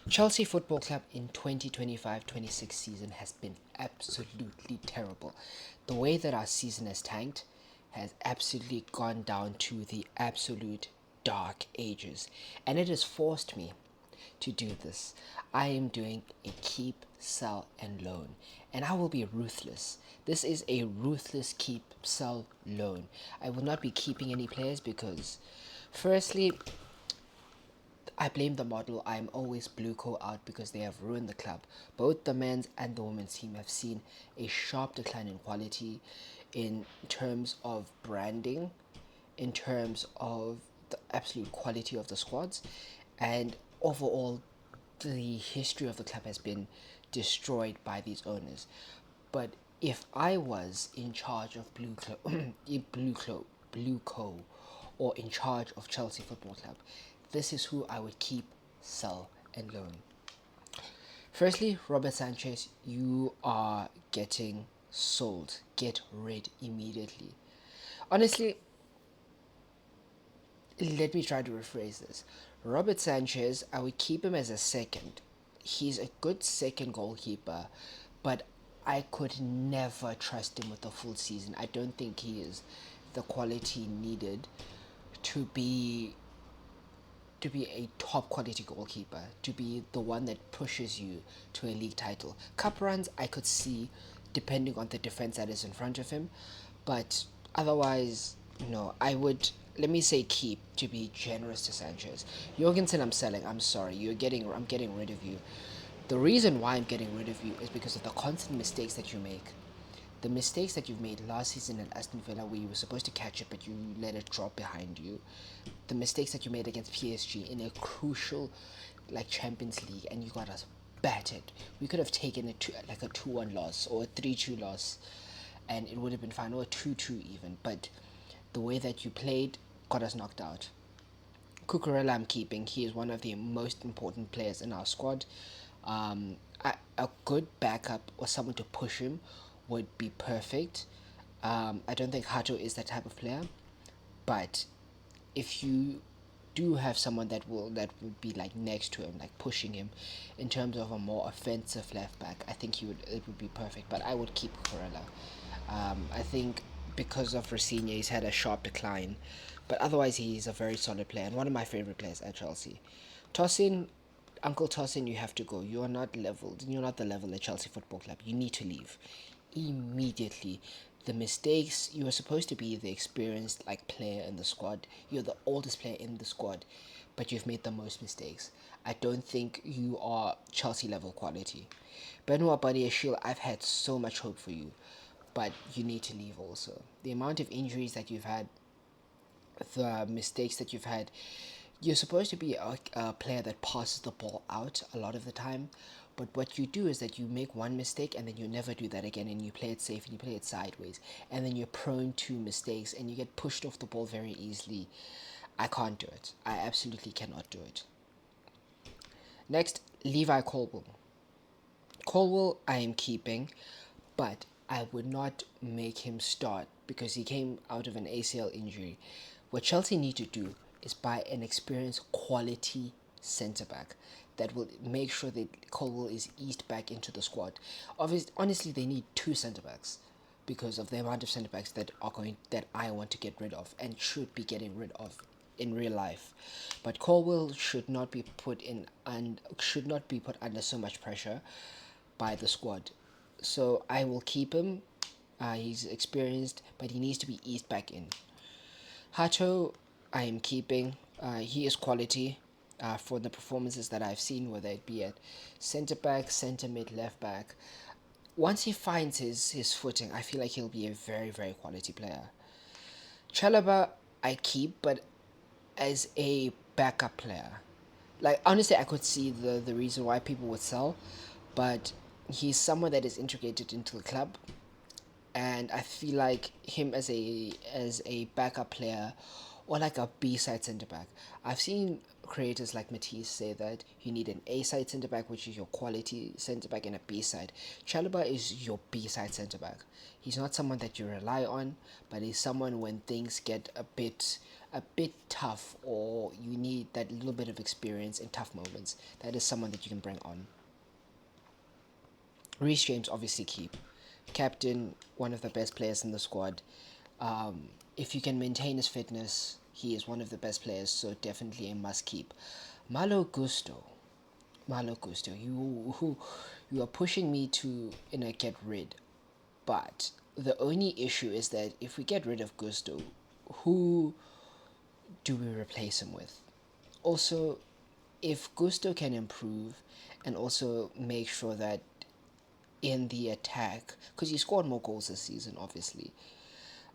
Chelsea Football Club in 2025-26 season has been absolutely terrible. The way that our season has tanked has absolutely gone down to the absolute dark ages, and it has forced me to do this. I am doing a keep, sell, and loan, and I will be ruthless. This is a ruthless keep, sell, loan. I will not be keeping any players because, firstly, I blame the model. I'm always blue co out because they have ruined the club. Both the men's and the women's team have seen a sharp decline in quality in terms of branding, in terms of the absolute quality of the squads, and overall, the history of the club has been destroyed by these owners. But if I was in charge of Blue Co, or in charge of Chelsea Football Club, this is who I would keep, sell, and loan. Firstly, Robert Sanchez, you are getting sold. Get rid immediately. Honestly, let me try to rephrase this. Robert Sanchez, I would keep him as a second. He's a good second goalkeeper, but I could never trust him with a full season. I don't think he is the quality needed to be a top quality goalkeeper, to be the one that pushes you to a league title. Cup runs, I could see, depending on the defense that is in front of him, but otherwise, no. I would, let me say, keep to be generous to Sanchez. Jorgensen, I'm selling. I'm sorry. I'm getting rid of you. The reason why I'm getting rid of you is because of the constant mistakes that you make. The mistakes that you've made last season at Aston Villa, where you were supposed to catch it but you let it drop behind you. The mistakes that you made against PSG in a crucial, like, Champions League, and you got us battered. We could have taken like a 2-1 loss or a 3-2 loss, and it would have been fine, or a 2-2 even. But the way that you played got us knocked out. Cucurella I'm keeping. He is one of the most important players in our squad. A good backup or someone to push him would be perfect. I don't think Hato is that type of player, but if you do have someone that would be like next to him, like pushing him, in terms of a more offensive left back, I think it would be perfect. But I would keep Corella. I think because of Rafinha, he's had a sharp decline, but otherwise he's a very solid player and one of my favorite players at Chelsea. Tosin, Uncle Tosin, you have to go. You are not leveled. You're not the level at Chelsea Football Club. You need to leave immediately. The mistakes, you were supposed to be the experienced like player in the squad. You're the oldest player in the squad, but you've made the most mistakes. I don't think you are Chelsea level quality. Benoit Badiashile, I've had so much hope for you, but you need to leave also. The amount of injuries that you've had, the mistakes that you've had, you're supposed to be a player that passes the ball out a lot of the time, but what you do is that you make one mistake and then you never do that again, and you play it safe and you play it sideways, and then you're prone to mistakes and you get pushed off the ball very easily. I can't do it. I absolutely cannot do it. Next, Levi Colwill. Colwill I am keeping, but I would not make him start because he came out of an ACL injury. What Chelsea need to do is buy an experienced quality centre back that will make sure that Colwill is eased back into the squad. Honestly, they need two centre backs because of the amount of centre backs that I want to get rid of and should be getting rid of in real life. But Colwill should not be put under so much pressure by the squad. So I will keep him. He's experienced, but he needs to be eased back in. Hato, I am keeping. He is quality for the performances that I've seen, whether it be at centre back, centre mid, left back. Once he finds his footing, I feel like he'll be a very, very quality player. Chalaba, I keep, but as a backup player. Like, honestly, I could see the reason why people would sell, but he's someone that is integrated into the club, and I feel like him as a backup player or like a B side centre back. I've seen creators like Matisse say that you need an A side centre back, which is your quality centre back, and a B side. Chalobah is your B side centre back. He's not someone that you rely on, but he's someone when things get a bit tough, or you need that little bit of experience in tough moments. That is someone that you can bring on. Reece James obviously keep. Captain, one of the best players in the squad. If you can maintain his fitness, he is one of the best players, so definitely a must keep. Malo Gusto. Malo Gusto, you are pushing me to get rid, but the only issue is that if we get rid of Gusto, who do we replace him with? Also, if Gusto can improve and also make sure that in the attack, because he scored more goals this season, obviously,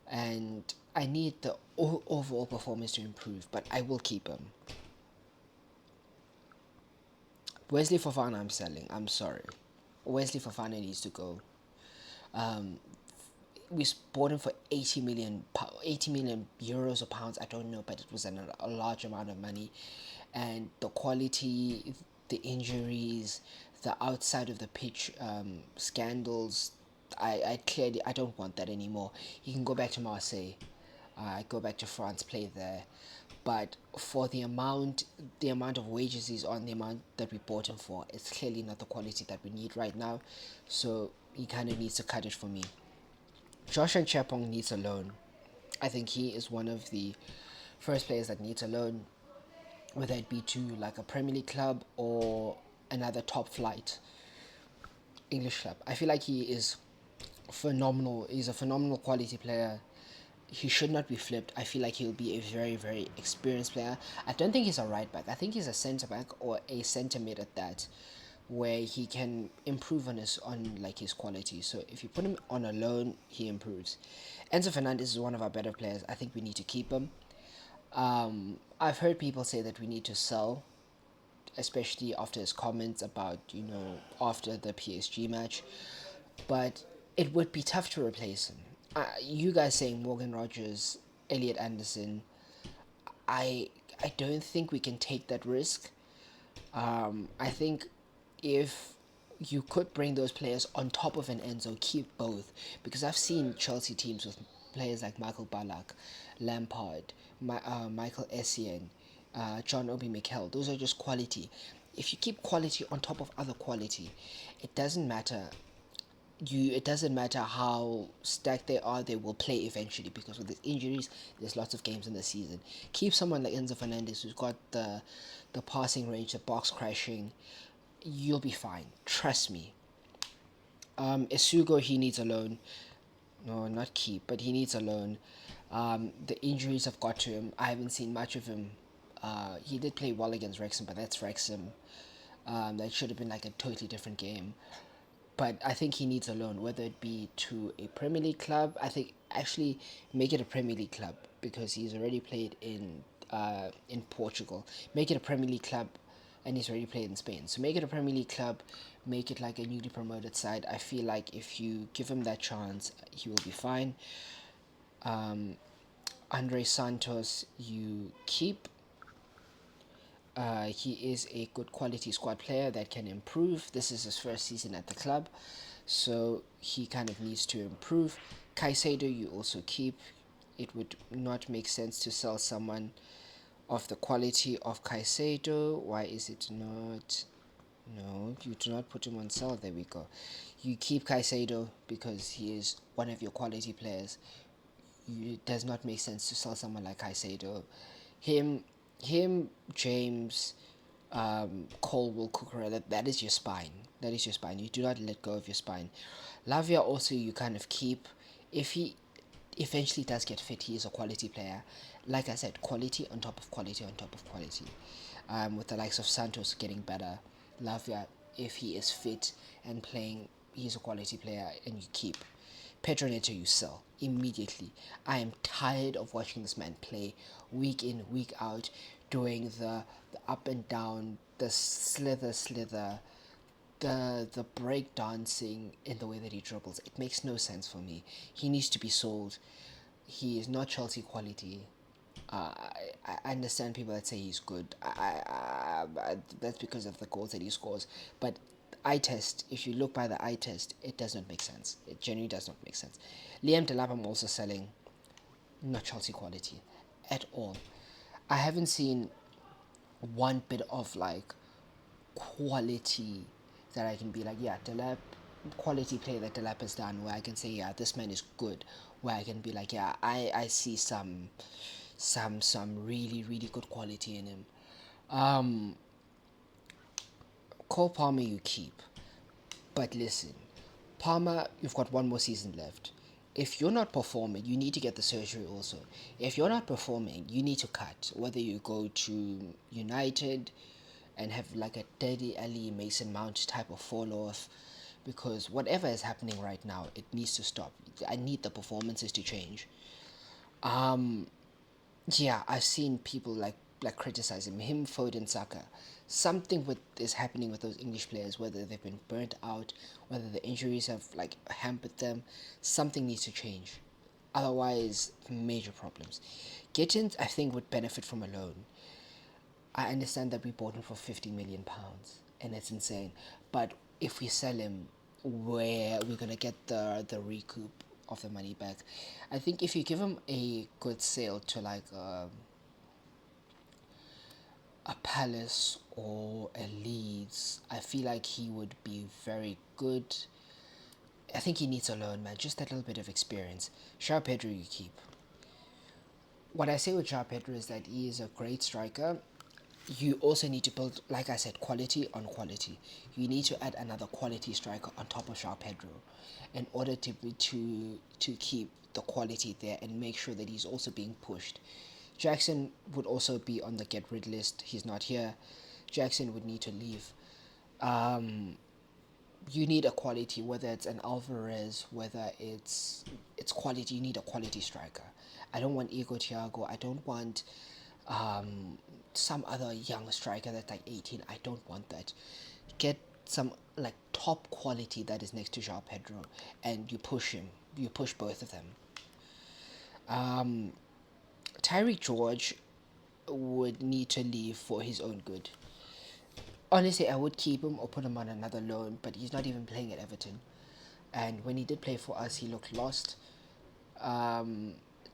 and I need the overall performance to improve, but I will keep him. Wesley Fofana, I'm selling. I'm sorry. Wesley Fofana needs to go. Um, we bought him for 80 million euros or pounds. I don't know, but it was a large amount of money, and the quality, the injuries, the outside of the pitch scandals. I don't want that anymore. He can go back to Marseille, go back to France, play there. But for the amount of wages he's on, the amount that we bought him for, it's clearly not the quality that we need right now. So he kind of needs to cut it for me. Joshua Chapong needs a loan. I think he is one of the first players that needs a loan, whether it be to like a Premier League club or another top flight English club. I feel like he is phenomenal. He's a phenomenal quality player. He should not be flipped. I feel like he'll be a very, very experienced player. I don't think he's a right back. I think he's a centre back or a centre mid at that, where he can improve on his quality. So if you put him on a loan, he improves. Enzo Fernandez is one of our better players. I think we need to keep him. I've heard people say that we need to sell, especially after his comments about after the PSG match, but it would be tough to replace him. You guys saying Morgan Rogers, Elliot Anderson, I I don't think we can take that risk. I think if you could bring those players on top of an Enzo, keep both, because I've seen Chelsea teams with players like Michael Ballack, Lampard, Michael Essien, John Obi Mikel. Those are just quality. If you keep quality on top of other quality, it doesn't matter. It doesn't matter how stacked they are, they will play eventually, because with the injuries, there's lots of games in the season. Keep someone like Enzo Fernandez, who's got the passing range, the box crashing. You'll be fine. Trust me. Isugo, he needs a loan. No, not keep, but he needs a loan. The injuries have got to him. I haven't seen much of him. He did play well against Wrexham, but that's Wrexham. That should have been like a totally different game. But I think he needs a loan, whether it be to a Premier League club. I think actually make it a Premier League club, because he's already played in Portugal. Make it a Premier League club, and he's already played in Spain. So make it a Premier League club, make it like a newly promoted side. I feel like if you give him that chance, he will be fine. Andre Santos, you keep. He is a good quality squad player that can improve. This is his first season at the club, so he kind of needs to improve. Caicedo, you also keep. It would not make sense to sell someone of the quality of Caicedo. Why is it not? No, you do not put him on sell. There we go. You keep Caicedo because he is one of your quality players. It does not make sense to sell someone like Caicedo. Him, James, Colwell, Cucurella, that is your spine. That is your spine. You do not let go of your spine. Lavia also you kind of keep. If he eventually does get fit, he is a quality player. Like I said, quality on top of quality on top of quality. With the likes of Santos getting better, Lavia, if he is fit and playing, he's a quality player, and you keep. Pedro Neto, you sell immediately. I am tired of watching this man play week in, week out, doing the up and down, the slither, the break dancing in the way that he dribbles. It makes no sense for me. He needs to be sold. He is not Chelsea quality. I understand people that say he's good. That's because of the goals that he scores. But eye test, if you look by the eye test, it does not make sense. It genuinely does not make sense. Liam Delap, I'm also selling, not Chelsea quality at all. I haven't seen one bit of like quality that I can be like, yeah, Delap, quality play that Delap has done where I can say, yeah, this man is good. Where I can be like, yeah, I see some really really good quality in him. Um, Cole Palmer you keep, but listen, Palmer, you've got one more season left. If you're not performing, you need to get the surgery also. If you're not performing, you need to cut. Whether you go to United and have like a Daddy Ali Mason Mount type of fall off, because whatever is happening right now, it needs to stop. I need the performances to change. Yeah, I've seen people like criticize him, Foden, Saka. Something with is happening with those English players, whether they've been burnt out, whether the injuries have like hampered them. Something needs to change. Otherwise, major problems. Gittins, I think, would benefit from a loan. I understand that we bought him for £50 million, and it's insane. But if we sell him, where we're gonna get the recoup of the money back? I think if you give him a good sale to like a Palace or a Leeds, I feel like he would be very good. I think he needs a loan, man. Just that little bit of experience. João Pedro, you keep. What I say with João Pedro is that he is a great striker. You also need to build, like I said, quality on quality. You need to add another quality striker on top of João Pedro in order to keep the quality there and make sure that he's also being pushed. Jackson would also be on the get rid list. He's not here. Jackson would need to leave. You need a quality, whether it's an Alvarez, whether it's quality. You need a quality striker. I don't want Igor Thiago. I don't want some other young striker that's like 18. I don't want that. Get some like top quality that is next to João Pedro, and you push him. You push both of them. Tyreek George would need to leave for his own good. Honestly, I would keep him or put him on another loan, but he's not even playing at Everton. And when he did play for us, he looked lost.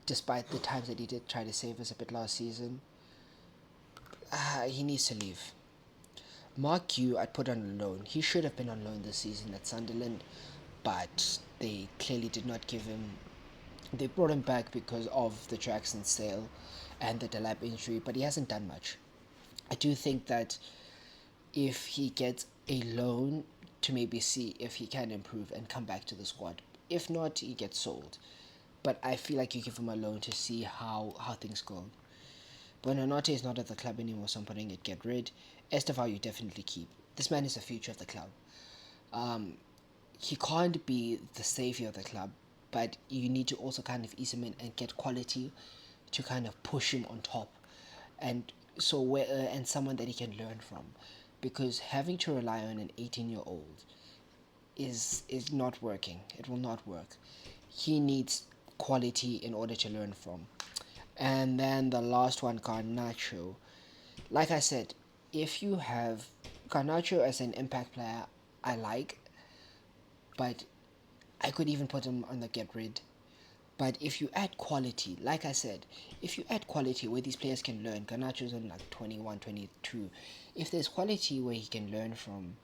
Despite the times that he did try to save us a bit last season, he needs to leave. Mark Yu, I'd put on loan. He should have been on loan this season at Sunderland, but they clearly did not give him. They brought him back because of the Jackson sale and the Delap injury, but he hasn't done much. I do think that if he gets a loan to maybe see if he can improve and come back to the squad. If not, he gets sold. But I feel like you give him a loan to see how things go. Buonanotte is not at the club anymore, so I'm putting it get rid. Estevao you definitely keep. This man is the future of the club. He can't be the savior of the club, but you need to also kind of ease him in and get quality to kind of push him on top, and so where and someone that he can learn from, because having to rely on an 18-year-old is not working. It will not work. He needs quality in order to learn from. And then the last one, Garnacho. Like I said, if you have Garnacho as an impact player, I like, but I could even put him on the get rid. But if you add quality, like I said, if you add quality where these players can learn, Garnacho's on like 21, 22. If there's quality where he can learn from,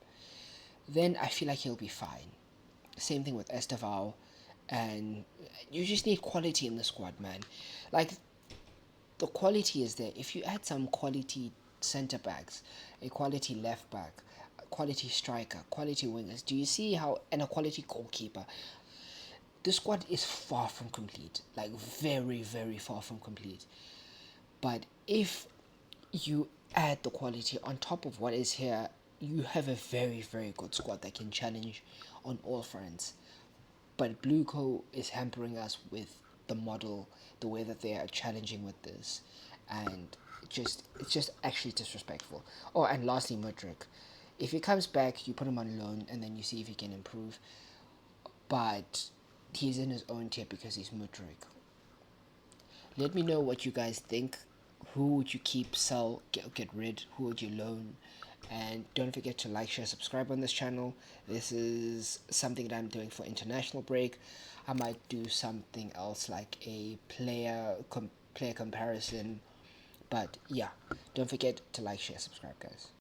then I feel like he'll be fine. Same thing with Estevao. And you just need quality in the squad, man. Like, the quality is there. If you add some quality centre backs, a quality left back, a quality striker, quality wingers, do you see how, and a quality goalkeeper, the squad is far from complete. Like, very, very far from complete. But if you add the quality on top of what is here, you have a very, very good squad that can challenge on all fronts. But Blueco is hampering us with the model, the way that they are challenging with this, and it's just actually disrespectful. Oh, and lastly, Mudrik. If he comes back, you put him on loan, and then you see if he can improve. But he's in his own tier because he's Mudrik. Let me know what you guys think. Who would you keep, sell, get rid? Who would you loan? And don't forget to like, share, subscribe on this channel. This is something that I'm doing for international break. I might do something else like a player comparison. But yeah, don't forget to like, share, subscribe, guys.